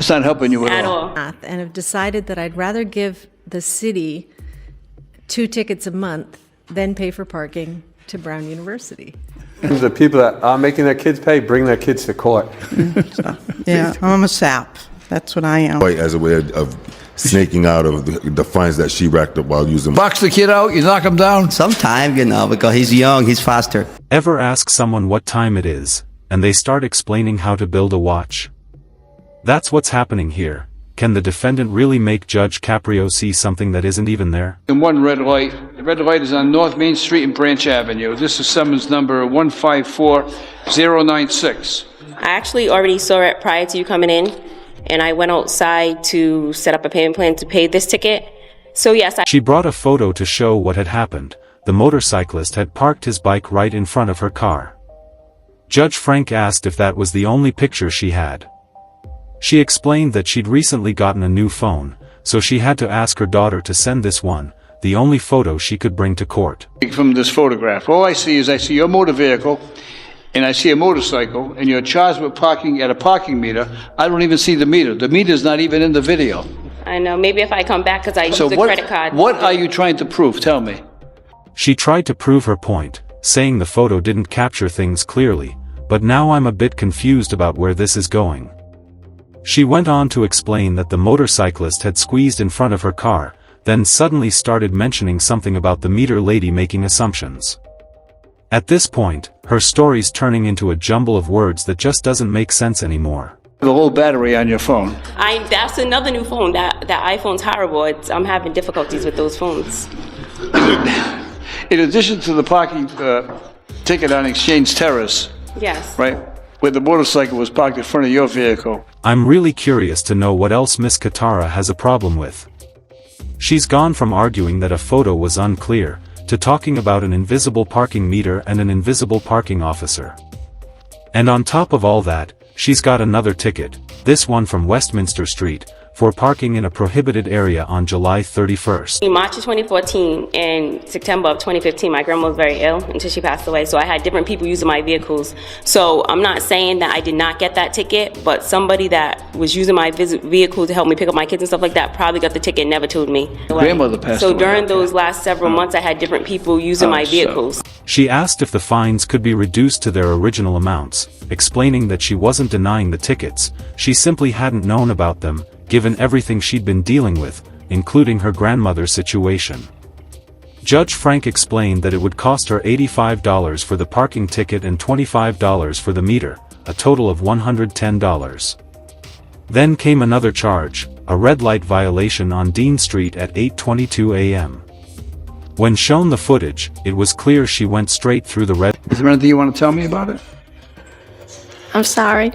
It's not helping you at at all. all. And have decided that I'd rather give the city 2 tickets a month than pay for parking to Brown University. The people that are making their kids pay bring their kids to court. Yeah, I'm a sap. That's what I am. As a way of snaking out of the fines that she racked up while using. Box the kid out, you knock him down. Sometimes, because he's young, he's faster. Ever ask someone what time it is, and they start explaining how to build a watch? That's what's happening here. Can the defendant really make Judge Caprio see something that isn't even there? And one red light. The red light is on North Main Street and Branch Avenue. This is summons number 154096. I actually already saw it prior to you coming in, and I went outside to set up a payment plan to pay this ticket. So yes, She brought a photo to show what had happened. The motorcyclist had parked his bike right in front of her car. Judge Frank asked if that was the only picture she had. She explained that she'd recently gotten a new phone, so she had to ask her daughter to send this one, the only photo she could bring to court. From this photograph, all I see your motor vehicle, and I see a motorcycle, and you're charged with parking at a parking meter. I don't even see the meter. The meter's not even in the video. I know. Maybe if I come back, because I use a credit card. What are you trying to prove? Tell me. She tried to prove her point, saying the photo didn't capture things clearly, but now I'm a bit confused about where this is going. She went on to explain that the motorcyclist had squeezed in front of her car, then suddenly started mentioning something about the meter lady making assumptions. At this point, her story's turning into a jumble of words that just doesn't make sense anymore. The whole battery on your phone. That's another new phone. That iPhone's horrible. I'm having difficulties with those phones. In addition to the parking ticket on Exchange Terrace, Yes. right, where the motorcycle was parked in front of your vehicle. I'm really curious to know what else Miss Katara has a problem with. She's gone from arguing that a photo was unclear, to talking about an invisible parking meter and an invisible parking officer. And on top of all that, she's got another ticket, this one from Westminster Street, for parking in a prohibited area on July 31st. In March of 2014 and September of 2015, my grandma was very ill until she passed away, so I had different people using my vehicles. So I'm not saying that I did not get that ticket, but somebody that was using my vehicle to help me pick up my kids and stuff like that probably got the ticket and never told me. Grandmother passed away. So during those last several months, I had different people using my vehicles. She asked if the fines could be reduced to their original amounts, explaining that she wasn't denying the tickets, she simply hadn't known about them, given everything she'd been dealing with, including her grandmother's situation. Judge Frank explained that it would cost her $85 for the parking ticket and $25 for the meter, a total of $110. Then came another charge, a red light violation on Dean Street at 8:22 a.m. When shown the footage, it was clear she went straight through the red. Is there anything you want to tell me about it? I'm sorry.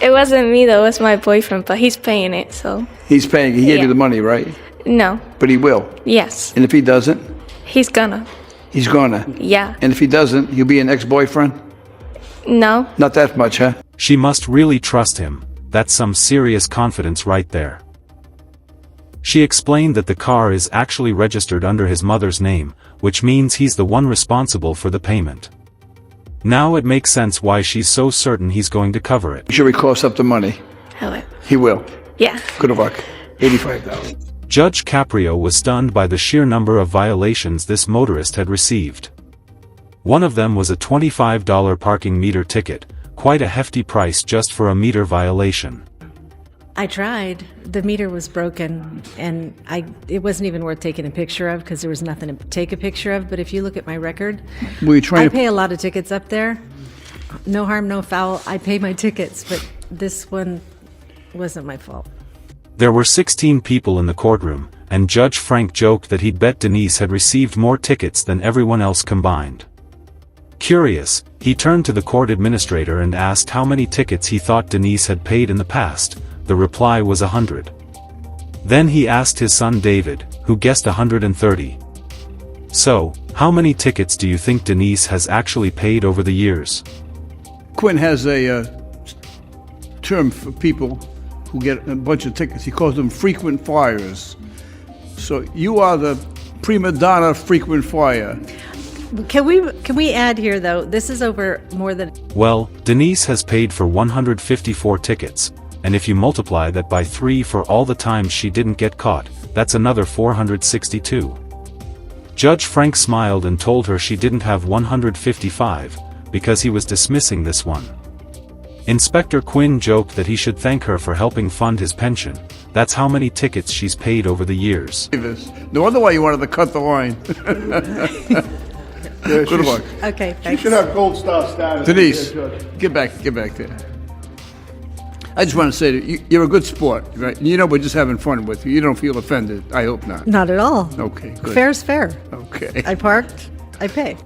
It wasn't me though, it was my boyfriend, but he's paying it, so. He's paying. He gave you the money, right? No. But he will. Yes. And if he doesn't? He's gonna. He's gonna. Yeah. And if he doesn't, he'll be an ex-boyfriend? No. Not that much, huh? She must really trust him. That's some serious confidence right there. She explained that the car is actually registered under his mother's name, which means he's the one responsible for the payment. Now it makes sense why she's so certain he's going to cover it. You sure he costs up the money? I will. He will. Yeah. Good luck. $85. Judge Caprio was stunned by the sheer number of violations this motorist had received. One of them was a $25 parking meter ticket, quite a hefty price just for a meter violation. I tried. The meter was broken, and it wasn't even worth taking a picture of because there was nothing to take a picture of. But if you look at my record, I pay a lot of tickets up there. No harm, no foul. I pay my tickets, but this one wasn't my fault. There were 16 people in the courtroom, and Judge Frank joked that he'd bet Denise had received more tickets than everyone else combined. Curious, he turned to the court administrator and asked how many tickets he thought Denise had paid in the past. The reply was 100. Then he asked his son David, who guessed 130. So, how many tickets do you think Denise has actually paid over the years? Quinn has a term for people who get a bunch of tickets. He calls them frequent flyers. So you are the prima donna frequent flyer. Can we add here, though, this is over more than... Well, Denise has paid for 154 tickets, and if you multiply that by 3 for all the times she didn't get caught, that's another 462. Judge Frank smiled and told her she didn't have 155, because he was dismissing this one. Inspector Quinn joked that he should thank her for helping fund his pension. That's how many tickets she's paid over the years. No wonder why you wanted to cut the line. Good luck. Okay, You thanks. should have gold star status. Denise, get back there. I just want to say that you're a good sport, right? You know we're just having fun with you. You don't feel offended. I hope not. Not at all. Okay, good. Fair's fair. Okay. I parked, I pay.